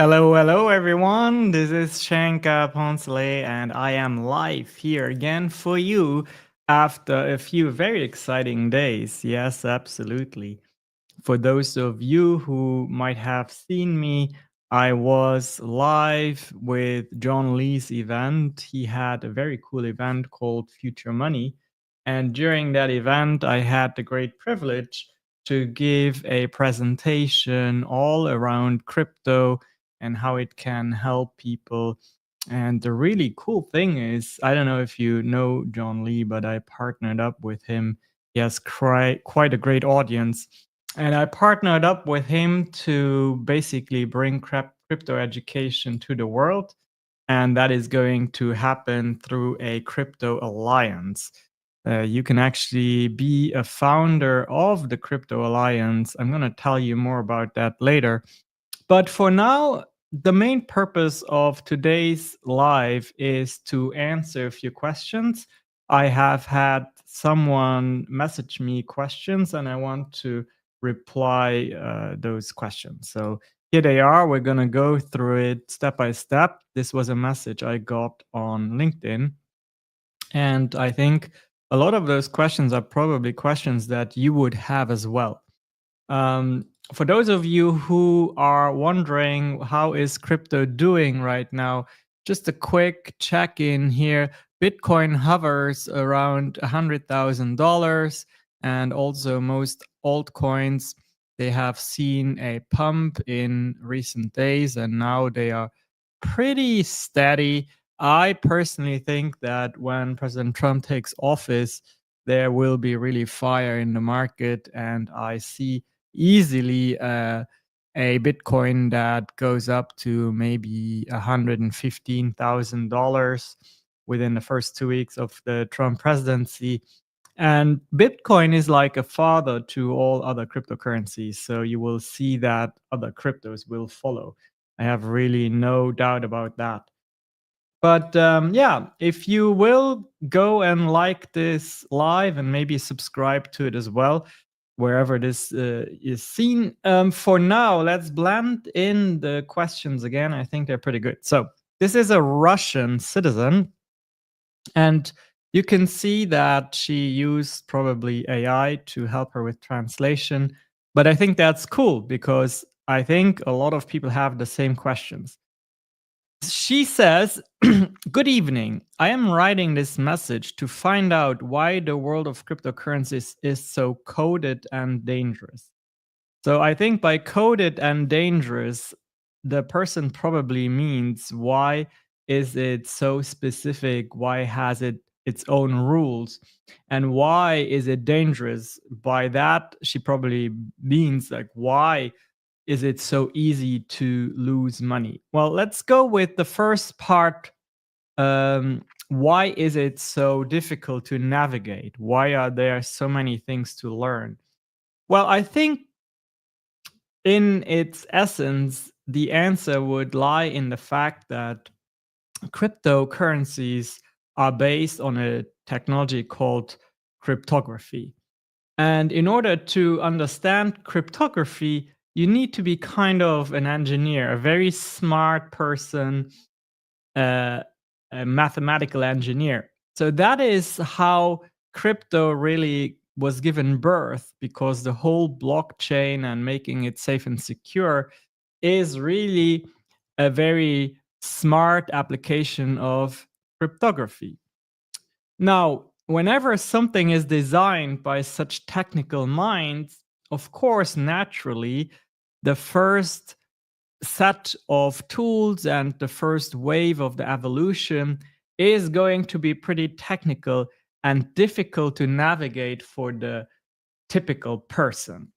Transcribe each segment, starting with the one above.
Hello, everyone. This is Shanka Ponsley, and I am live here again for you after a few very exciting days. Yes, absolutely. For those of you who might have seen me, I was live with John Lee's event. He had a very cool event called Future Money. And during that event, I had the great privilege to give a presentation all around crypto and how it can help people. And the really cool thing is, I don't know if you know John Lee, but I partnered up with him. He has quite a great audience. And I partnered up with him to basically bring crypto education to the world. And that is going to happen through a crypto alliance. You can actually be a founder of the Crypto Alliance. I'm going to tell you more about that later. But for now, the main purpose of today's live is to answer a few questions. I have had someone message me questions and I want to reply those questions. So here they are. We're going to go through it step by step. This was a message I got on LinkedIn. And I think a lot of those questions are probably questions that you would have as well. For those of you who are wondering how is crypto doing right now, just a quick check-in here. Bitcoin hovers around $100,000, and also most altcoins, they have seen a pump in recent days, and now they are pretty steady. I personally think that when President Trump takes office, there will be really fire in the market, and I see easily a Bitcoin that goes up to maybe $115,000 within the first 2 weeks of the Trump presidency. And Bitcoin is like a father to all other cryptocurrencies. So you will see that other cryptos will follow. I have really no doubt about that. But yeah, if you will go and like this live and maybe subscribe to it as well, wherever this is seen. For now, let's blend in the questions again. I think they're pretty good. So this is a Russian citizen, and you can see that she used probably AI to help her with translation. But I think that's cool because I think a lot of people have the same questions. She says, "Good evening. I am writing this message to find out why the world of cryptocurrencies is so coded and dangerous." So I think by coded and dangerous, the person probably means why is it so specific? Why has it its own rules? And why is it dangerous? By that, she probably means like, why is it so easy to lose money? Well, let's go with the first part. Why is it so difficult to navigate? Why are there so many things to learn? Well, I think in its essence, the answer would lie in the fact that cryptocurrencies are based on a technology called cryptography. And in order to understand cryptography, you need to be kind of an engineer, a very smart person, uh, a mathematical engineer. So that is how crypto really was given birth, because the whole blockchain and making it safe and secure is really a very smart application of cryptography. Now, whenever something is designed by such technical minds, of course, naturally, the first set of tools and the first wave of the evolution is going to be pretty technical and difficult to navigate for the typical person.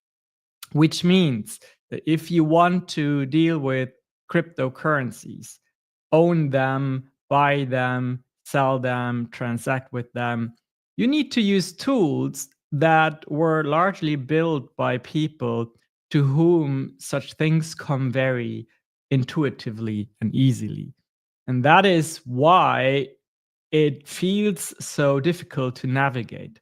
Which means that if you want to deal with cryptocurrencies, own them, buy them, sell them, transact with them, you need to use tools that were largely built by people to whom such things come very intuitively and easily. And that is why it feels so difficult to navigate.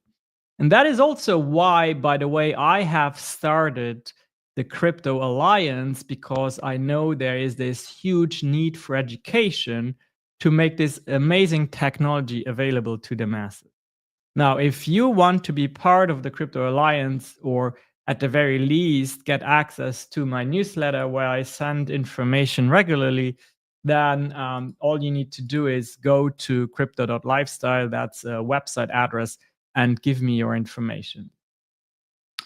And that is also why, by the way, I have started the CryptoAlliance because I know there is this huge need for education to make this amazing technology available to the masses. Now, if you want to be part of the CryptoAlliance, or at the very least get access to my newsletter where I send information regularly, then all you need to do is go to crypto.lifestyle, that's a website address, and give me your information.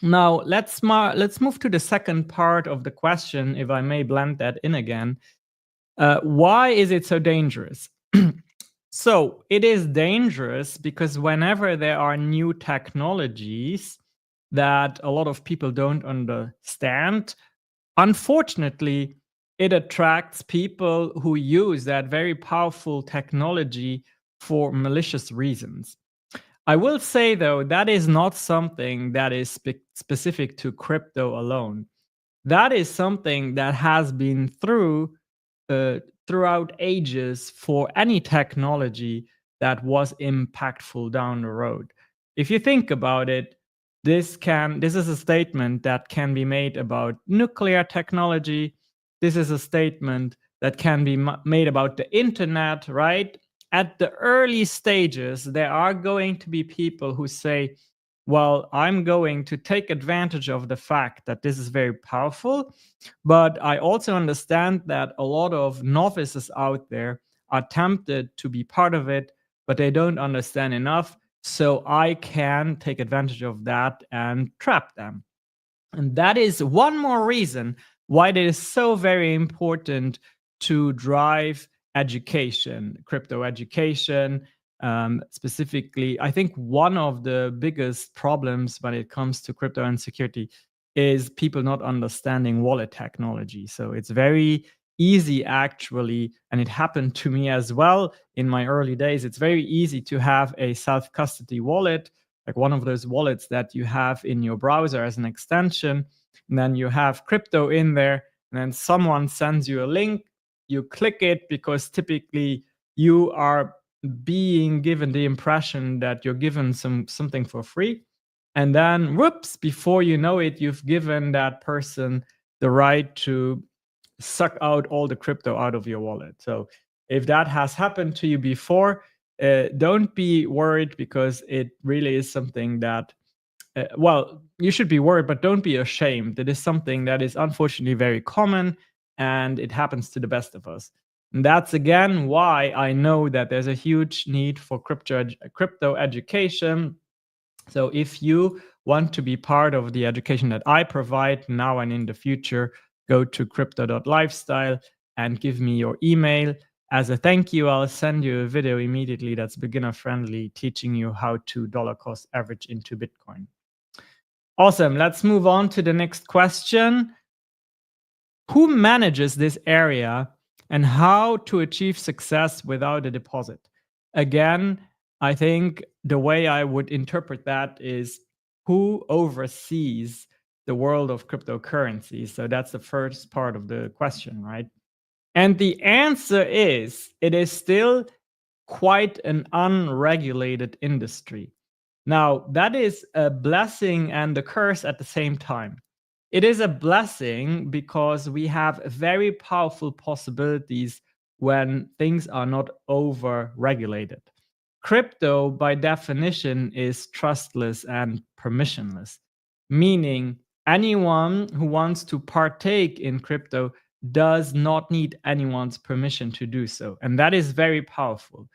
Now, let's move to the second part of the question, if I may blend that in again. Why is it so dangerous? So it is dangerous because whenever there are new technologies that a lot of people don't understand, unfortunately, it attracts people who use that very powerful technology for malicious reasons. I will say, though, that is not something that is specific to crypto alone. That is something that has been throughout ages for any technology that was impactful down the road. If you think about it, this is a statement that can be made about nuclear technology. This is a statement that can be made about the internet, right? At the early stages, there are going to be people who say, well, I'm going to take advantage of the fact that this is very powerful, but I also understand that a lot of novices out there are tempted to be part of it, but they don't understand enough. So I can take advantage of that and trap them. And that is one more reason why it is so very important to drive education, crypto education. Specifically, I think one of the biggest problems when it comes to crypto and security is people not understanding wallet technology. So it's very easy, actually, and it happened to me as well in my early days. It's very easy to have a self-custody wallet, like one of those wallets that you have in your browser as an extension. And then you have crypto in there, and then someone sends you a link. You click it because typically you are being given the impression that you're given something for free. And then, whoops, before you know it, you've given that person the right to suck out all the crypto out of your wallet. So if that has happened to you before, don't be worried, because it really is something that, well, you should be worried, but don't be ashamed. It is something that is unfortunately very common, and it happens to the best of us. And that's again why I know that there's a huge need for crypto education. So if you want to be part of the education that I provide now and in the future, go to crypto.lifestyle and give me your email. As a thank you, I'll send you a video immediately that's beginner friendly, teaching you how to dollar cost average into Bitcoin. Awesome. Let's move on to the next question. Who manages this area, and how to achieve success without a deposit? Again, I think the way I would interpret that is, who oversees the world of cryptocurrencies? So that's the first part of the question, right? And the answer is, it is still quite an unregulated industry. Now, that is a blessing and a curse at the same time. It is a blessing because we have very powerful possibilities when things are not over-regulated. Crypto, by definition, is trustless and permissionless, meaning anyone who wants to partake in crypto does not need anyone's permission to do so. And that is very powerful.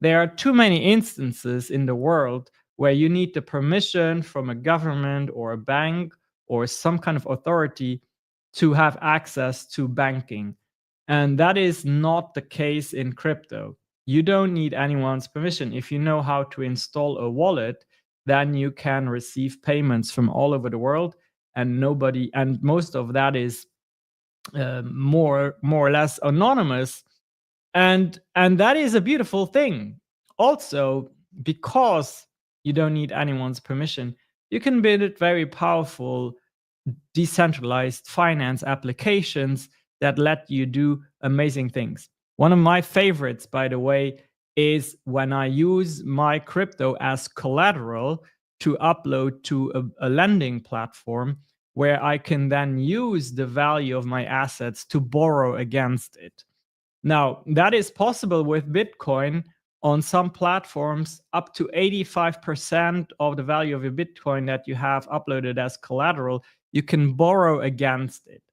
There are too many instances in the world where you need the permission from a government or a bank or some kind of authority to have access to banking. And that is not the case in crypto. You don't need anyone's permission. If you know how to install a wallet, then you can receive payments from all over the world, and most of that is more or less anonymous, and that is a beautiful thing. Also, because you don't need anyone's permission, you can build very powerful decentralized finance applications that let you do amazing things. One of my favorites, by the way, is when I use my crypto as collateral to upload to a lending platform. where I can then use the value of my assets to borrow against it. Now, that is possible with Bitcoin. On some platforms, up to 85% of the value of your Bitcoin that you have uploaded as collateral, you can borrow against it.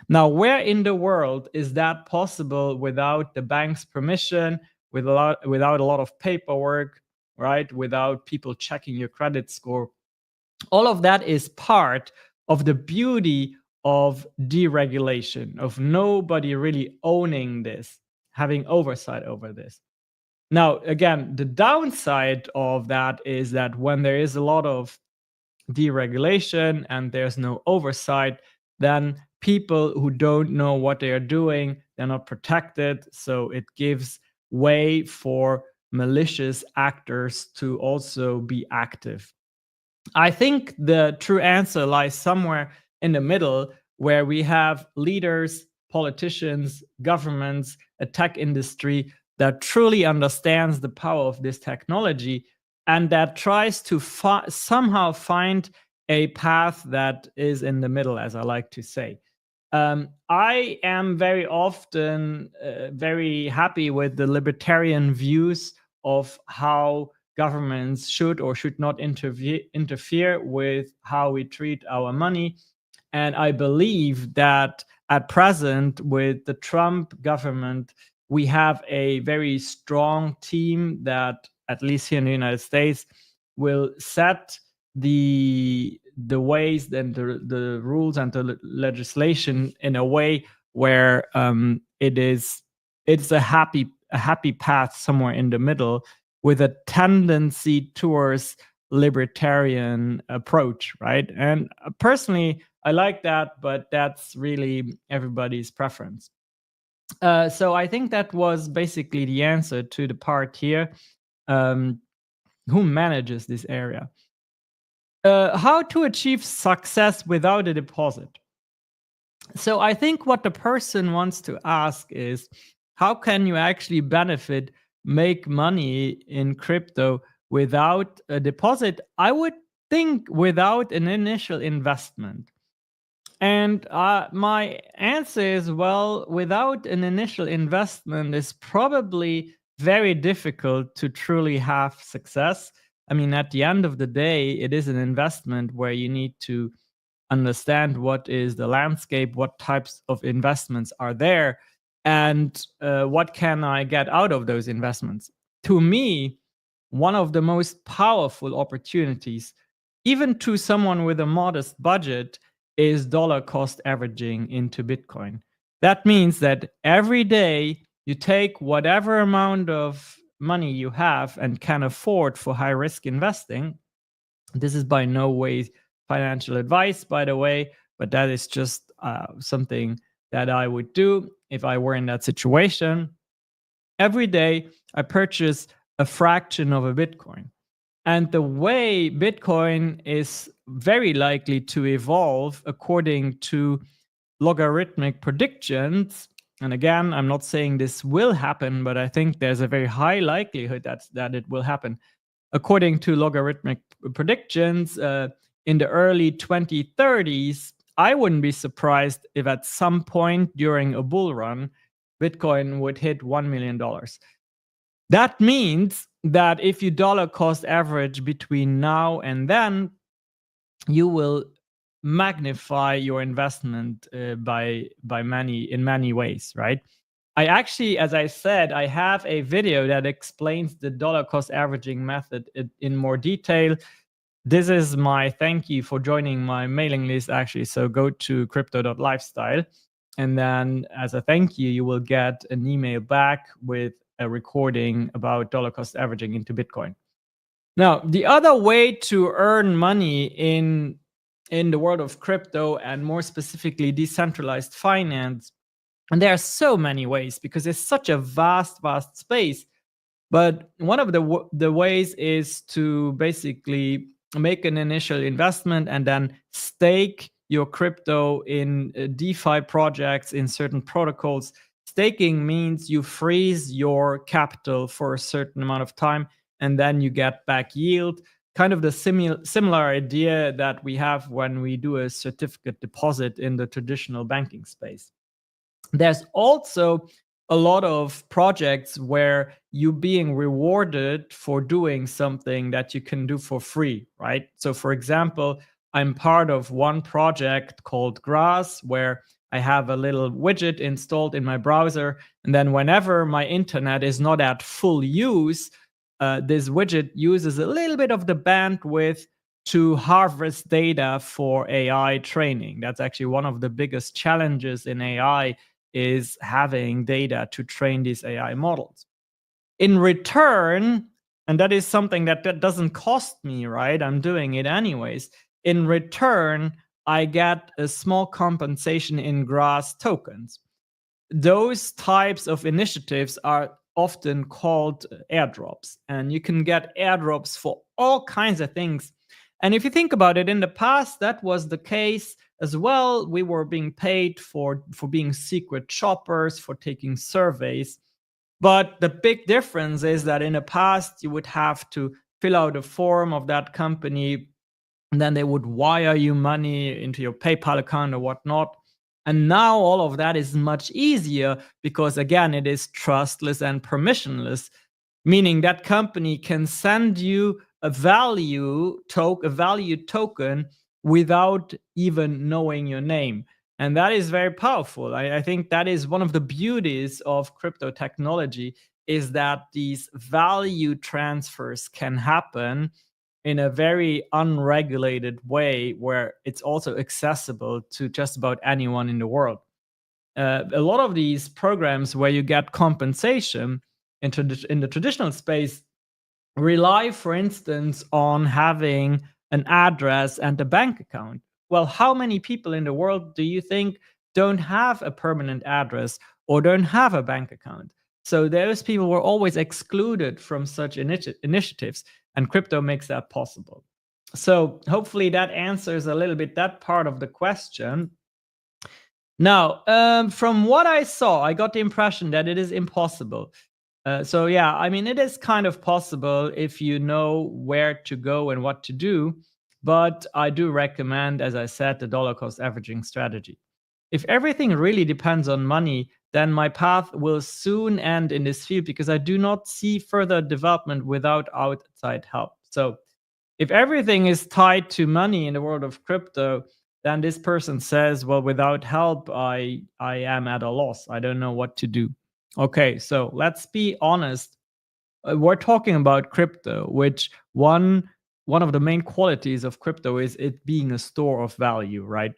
Now, where in the world is that possible without the bank's permission, without a lot of paperwork, right? Without people checking your credit score? All of that is part of the beauty of deregulation, of nobody really owning this, having oversight over this. Now, again, the downside of that is that when there is a lot of deregulation and there's no oversight, then people who don't know what they are doing, they're not protected. So it gives way for malicious actors to also be active. I think the true answer lies somewhere in the middle, where we have leaders, politicians, governments, a tech industry that truly understands the power of this technology and that tries to somehow find a path that is in the middle, as I like to say. I am very often very happy with the libertarian views of how governments should or should not interfere with how we treat our money. And I believe that at present, with the Trump government, we have a very strong team that, at least here in the United States, will set the ways and the rules and the legislation in a way where it's a happy path somewhere in the middle, with a tendency towards libertarian approach, right? And personally, I like that, but that's really everybody's preference. So I think that was basically the answer to the part here. Who manages this area? How to achieve success without a deposit? So I think what the person wants to ask is, how can you actually benefit, make money in crypto without a deposit? I would think without an initial investment. And my answer is, well, without an initial investment, it's probably very difficult to truly have success. I mean, at the end of the day, it is an investment where you need to understand what is the landscape, what types of investments are there, and what can I get out of those investments. To me, one of the most powerful opportunities, even to someone with a modest budget, is dollar cost averaging into Bitcoin. That means that every day you take whatever amount of money you have and can afford for high risk investing. This is by no way financial advice, by the way, but that is just something that I would do if I were in that situation. Every day I purchase a fraction of a Bitcoin. And the way Bitcoin is very likely to evolve according to logarithmic predictions, and again, I'm not saying this will happen, but I think there's a very high likelihood that it will happen. According to logarithmic predictions, in the early 2030s, I wouldn't be surprised if at some point during a bull run, Bitcoin would hit $1 million. That means that if you dollar cost average between now and then, you will magnify your investment in many ways, right? I actually, as I said, I have a video that explains the dollar cost averaging method in more detail. This is my thank you for joining my mailing list, actually. So go to crypto.lifestyle. And then as a thank you, you will get an email back with a recording about dollar cost averaging into Bitcoin. Now, the other way to earn money in the world of crypto, and more specifically decentralized finance, and there are so many ways because it's such a vast space. But one of the ways is to basically make an initial investment and then stake your crypto in DeFi projects, in certain protocols. Staking means you freeze your capital for a certain amount of time and then you get back yield. kind of the similar idea that we have when we do a certificate deposit in the traditional banking space. There's also a lot of projects where you're being rewarded for doing something that you can do for free, right? So, for example, I'm part of one project called Grass, where I have a little widget installed in my browser. And then, whenever my internet is not at full use, this widget uses a little bit of the bandwidth to harvest data for AI training. That's actually one of the biggest challenges in AI, is having data to train these AI models. In return, and that is something that doesn't cost me, right? I'm doing it anyways. In return, I get a small compensation in grass tokens. Those types of initiatives are often called airdrops, and you can get airdrops for all kinds of things. And if you think about it, in the past, that was the case as well. We were being paid for being secret shoppers, for taking surveys. But the big difference is that in the past, you would have to fill out a form of that company, and then they would wire you money into your PayPal account or whatnot. And now all of that is much easier because, again, it is trustless and permissionless, meaning that company can send you a value token without even knowing your name. And that is very powerful. I think that is one of the beauties of crypto technology, is that these value transfers can happen in a very unregulated way, where it's also accessible to just about anyone in the world. A lot of these programs where you get compensation in the traditional space rely, for instance, on having an address and a bank account. Well, how many people in the world do you think don't have a permanent address or don't have a bank account? So those people were always excluded from such initiatives, and crypto makes that possible. So hopefully that answers a little bit that part of the question. Now, from what I saw, I got the impression that it is impossible. So yeah, I mean, it is kind of possible if you know where to go and what to do. But I do recommend, as I said, the dollar cost averaging strategy. If everything really depends on money, then my path will soon end in this field, because I do not see further development without outside help. So if everything is tied to money in the world of crypto, then this person says, well, without help, I am at a loss. I don't know what to do. Okay, so let's be honest. We're talking about crypto, which one of the main qualities of crypto is it being a store of value, right?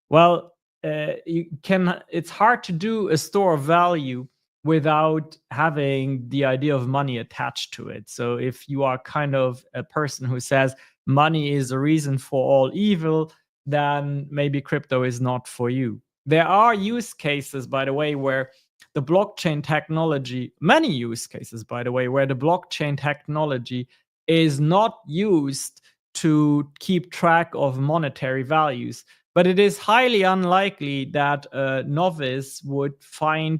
Well, it's hard to do a store of value without having the idea of money attached to it. So if you are kind of a person who says money is a reason for all evil, then maybe crypto is not for you. There are use cases, by the way, where the blockchain technology, many use cases, by the way, where the blockchain technology is not used to keep track of monetary values. But it is highly unlikely that a novice would find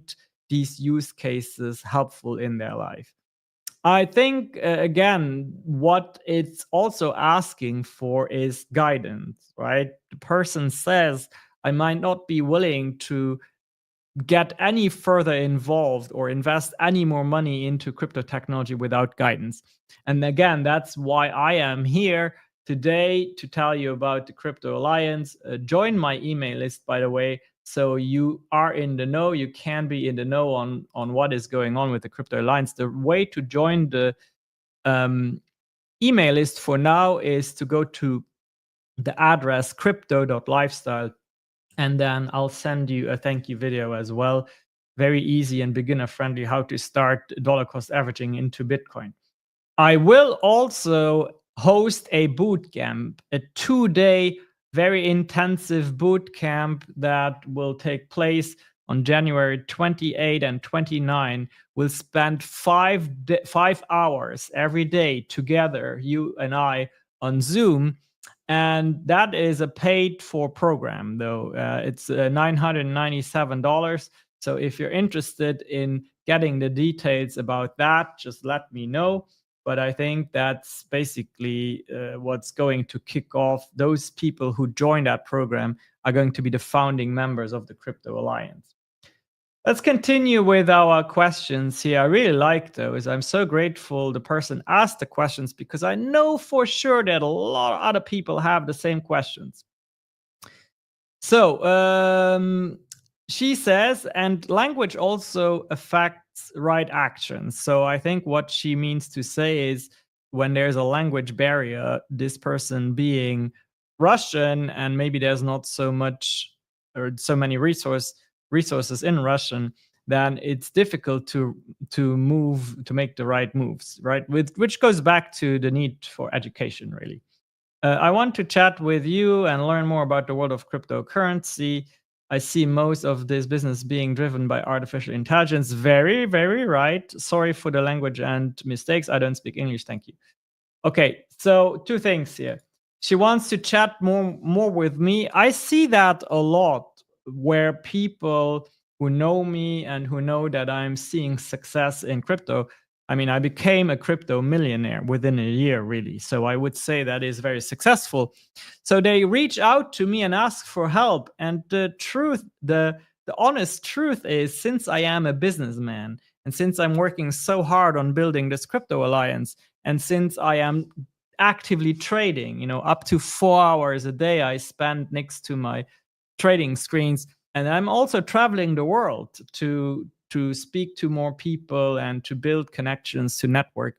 these use cases helpful in their life. I think, again, what it's also asking for is guidance, right? The person says, I might not be willing to get any further involved or invest any more money into crypto technology without guidance. And again, that's why I am here today to tell you about the CryptoAlliance. Join my email list, by the way, so you are in the know. You can be in the know on what is going on with the CryptoAlliance. The way to join the email list for now is to go to the address crypto.lifestyle, and then I'll send you a thank you video as well. Very easy and beginner friendly how to start dollar cost averaging into Bitcoin. I will also host a boot camp, a 2-day, very intensive boot camp that will take place on January 28 and 29. We'll spend 5 hours every day together, you and I, on Zoom. And that is a paid for program, though. It's $997. So if you're interested in getting the details about that, just let me know. But I think that's basically what's going to kick off. Those people who join that program are going to be the founding members of the Crypto Alliance. Let's continue with our questions here. I really like those. I'm so grateful the person asked the questions because I know for sure that a lot of other people have the same questions. So she says, and language also affects right actions. So I think what she means to say is when there's a language barrier, this person being Russian and maybe there's not so much or so many resources in Russian, then it's difficult to move to make the right moves, right? Which goes back to the need for education, really. I want to chat with you and learn more about the world of cryptocurrency. I see most of this business being driven by artificial intelligence. Very, very right. Sorry for the language and mistakes. I don't speak English. Thank you. Okay, so two things here. She wants to chat more with me. I see that a lot where people who know me and who know that I'm seeing success in crypto. I mean, I became a crypto millionaire within a year, really. So I would say that is very successful. So they reach out to me and ask for help. And the truth, the honest truth is, since I am a businessman and since I'm working so hard on building this crypto alliance, and since I am actively trading, you know, up to 4 hours a day I spend next to my trading screens, and I'm also traveling the world to speak to more people and to build connections, to network.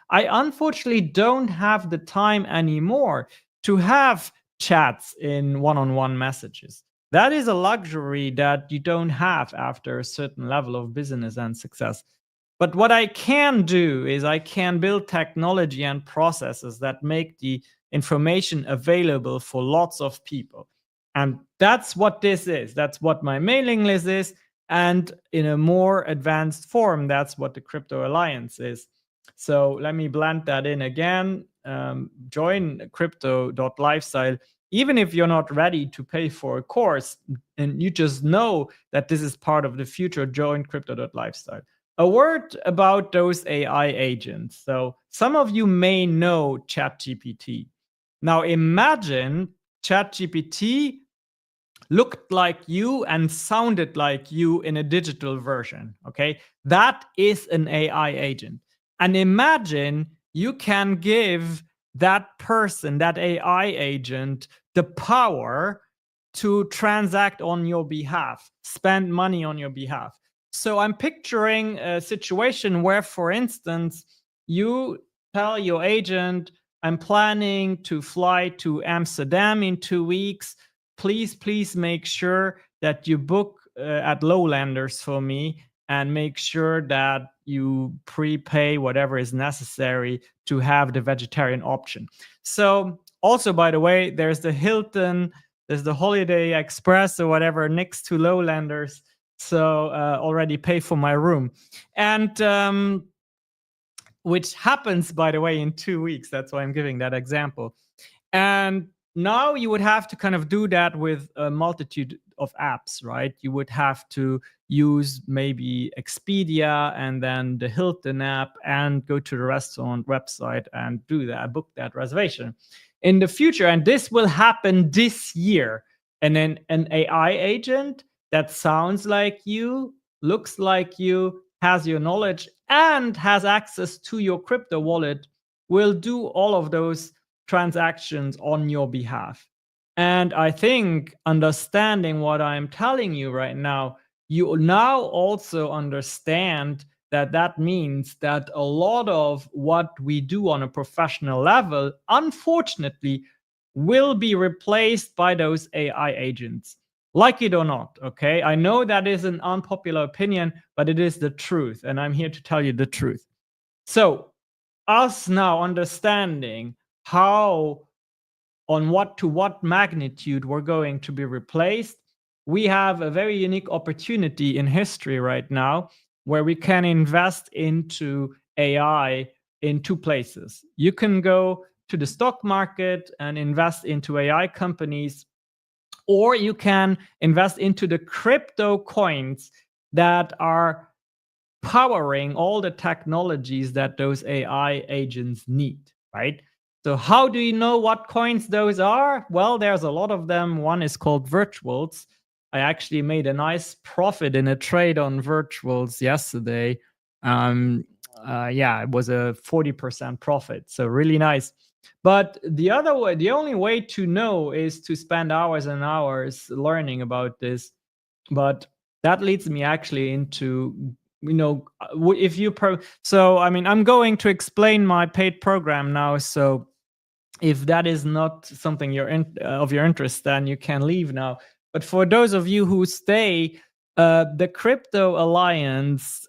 I unfortunately don't have the time anymore to have chats in one-on-one messages. That is a luxury that you don't have after a certain level of business and success. But what I can do is I can build technology and processes that make the information available for lots of people. And that's what this is. That's what my mailing list is. And in a more advanced form, that's what the Crypto Alliance is. So let me blend that in again. Join crypto.lifestyle. Even if you're not ready to pay for a course and you just know that this is part of the future, join crypto.lifestyle. A word about those AI agents. So some of you may know ChatGPT. Now imagine ChatGPT looked like you and sounded like you in a digital version. Okay, that is an AI agent. And imagine you can give that person, that AI agent, the power to transact on your behalf, spend money on your behalf. So I'm picturing a situation where, for instance, you tell your agent, I'm planning to fly to Amsterdam in 2 weeks. Please make sure that you book at Lowlanders for me and make sure that you prepay whatever is necessary to have the vegetarian option. So also, by the way, there's the Hilton, there's the Holiday Express or whatever next to Lowlanders. So already pay for my room. And which happens, by the way, in 2 weeks. That's why I'm giving that example. And now you would have to kind of do that with a multitude of apps, right? You would have to use maybe Expedia and then the Hilton app and go to the restaurant website and do that, book that reservation. In the future, and this will happen this year, and then an AI agent that sounds like you, looks like you, has your knowledge, and has access to your crypto wallet will do all of those transactions on your behalf. And I think understanding what I'm telling you right now, you now also understand that that means that a lot of what we do on a professional level, unfortunately, will be replaced by those AI agents. Like it or not, okay? I know that is an unpopular opinion, but it is the truth, and I'm here to tell you the truth. So, us now understanding how, on what magnitude we're going to be replaced, we have a very unique opportunity in history right now where we can invest into AI in two places. You can go to the stock market and invest into AI companies, or you can invest into the crypto coins that are powering all the technologies that those AI agents need, right? So how do you know what coins those are? Well, there's a lot of them. One is called virtuals. I actually made a nice profit in a trade on virtuals yesterday. Yeah, it was a 40% profit. So really nice. But the other way, the only way to know is to spend hours and hours learning about this. But that leads me actually into, if you so I mean, I'm going to explain my paid program now. So if that is not something of your interest, then you can leave now. But for those of you who stay, the Crypto Alliance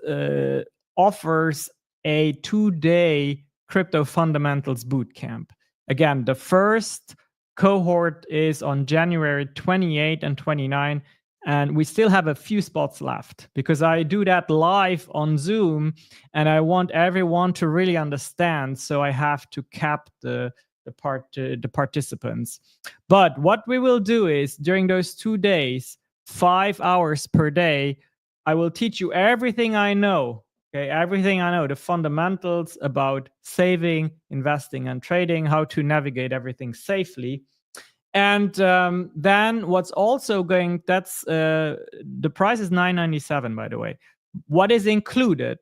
offers a 2-day crypto fundamentals bootcamp. Again, the first cohort is on January 28 and 29, and we still have a few spots left because I do that live on Zoom, and I want everyone to really understand. So I have to cap the participants. But what we will do is during those 2 days, 5 hours per day, I will teach you everything I know. Okay, everything I know, the fundamentals about saving, investing, and trading, how to navigate everything safely. And then what's also going, that's the price is $9.97, by the way. What is included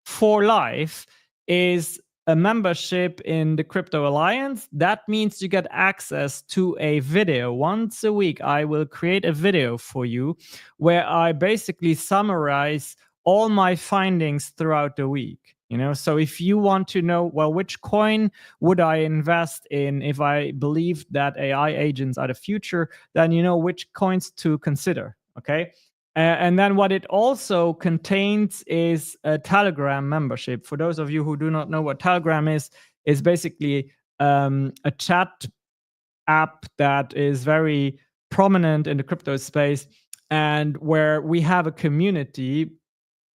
for life is a membership in the Crypto Alliance. That means you get access to a video. Once a week, I will create a video for you where I basically summarize all my findings throughout the week. So if you want to know, well, which coin would I invest in if I believe that AI agents are the future, then you know which coins to consider. Okay. And then what it also contains is a Telegram membership. For those of you who do not know what Telegram is basically a chat app that is very prominent in the crypto space, and where we have a community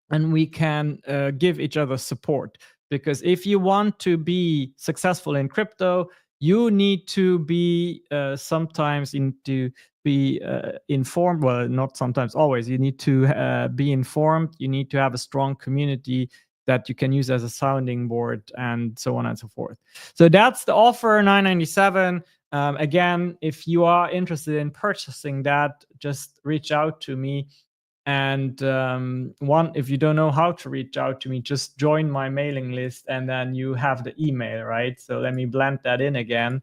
and we can give each other support. Because if you want to be successful in crypto, you need to be sometimes into be informed. Well, not sometimes, always. You need to be informed. You need to have a strong community that you can use as a sounding board, and so on and so forth. So that's the offer, $9.97. Again, if you are interested in purchasing that, just reach out to me. And if you don't know how to reach out to me, just join my mailing list, and then you have the email, right? So let me blend that in again.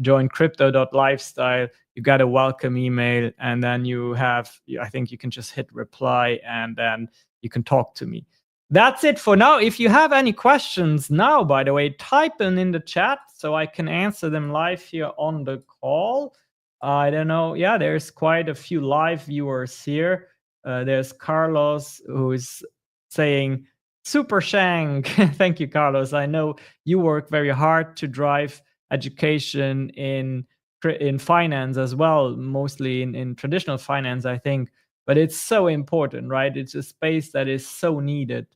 Join crypto.lifestyle. You got a welcome email, and then I think you can just hit reply, and then you can talk to me. That's it for now. If you have any questions now, by the way, type them in the chat so I can answer them live here on the call. I don't know. Yeah, there's quite a few live viewers here. There's Carlos, who's saying, Super Shank. Thank you, Carlos. I know you work very hard to drive education in finance as well, mostly in traditional finance, I think. But it's so important, right? It's a space that is so needed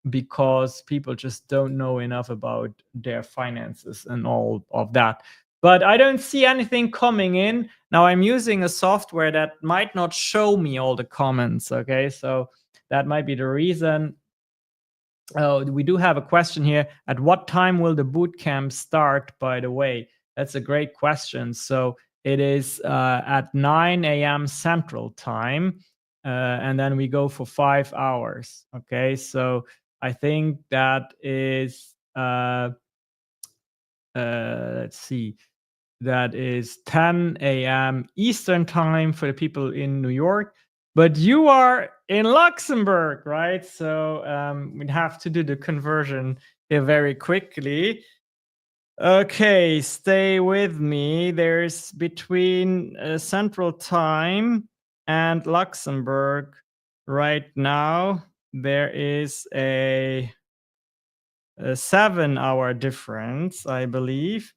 because people just don't know enough about their finances and all of that. But I don't see anything coming in. Now I'm using a software that might not show me all the comments, okay? So that might be the reason. Oh, we do have a question here. At what time will the bootcamp start, by the way? That's a great question. So it is at 9 a.m. Central Time, and then we go for 5 hours, okay? So I think that is, let's see, that is 10 a.m. Eastern Time for the people in New York. But you are in Luxembourg, right? So we'd have to do the conversion here very quickly. Okay, stay with me. There's between Central Time and Luxembourg right now, there is a 7-hour difference, I believe.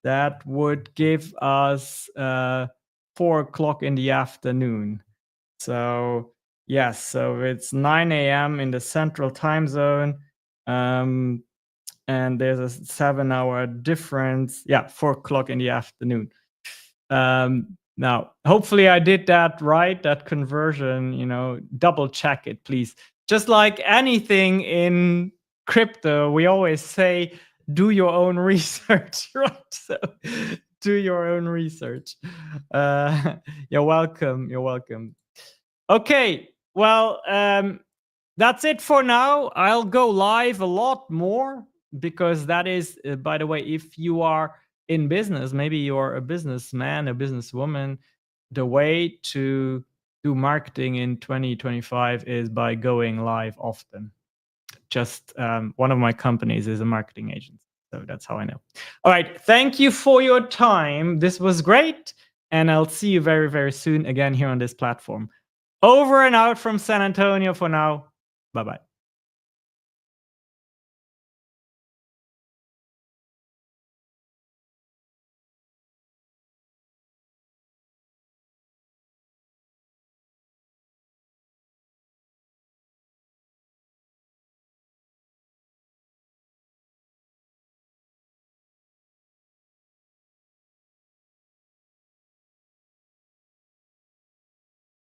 That would give us 4 o'clock in the afternoon. So yes, so it's 9 a.m. in the Central Time Zone, and there's a 7-hour difference. Yeah, 4 o'clock in the afternoon. Now, hopefully I did that right, that conversion. Double check it, please. just like anything in crypto, we always say, do your own research, right? So do your own research. Uh, you're welcome. You're welcome. Okay. Well, that's it for now. I'll go live a lot more because that is, by the way, if you are in business, maybe you're a businessman, a businesswoman, the way to do marketing in 2025 is by going live often. Just one of my companies is a marketing agency. So that's how I know. All right. Thank you for your time. This was great. And I'll see you very, very soon again here on this platform. Over and out from San Antonio for now. Bye bye.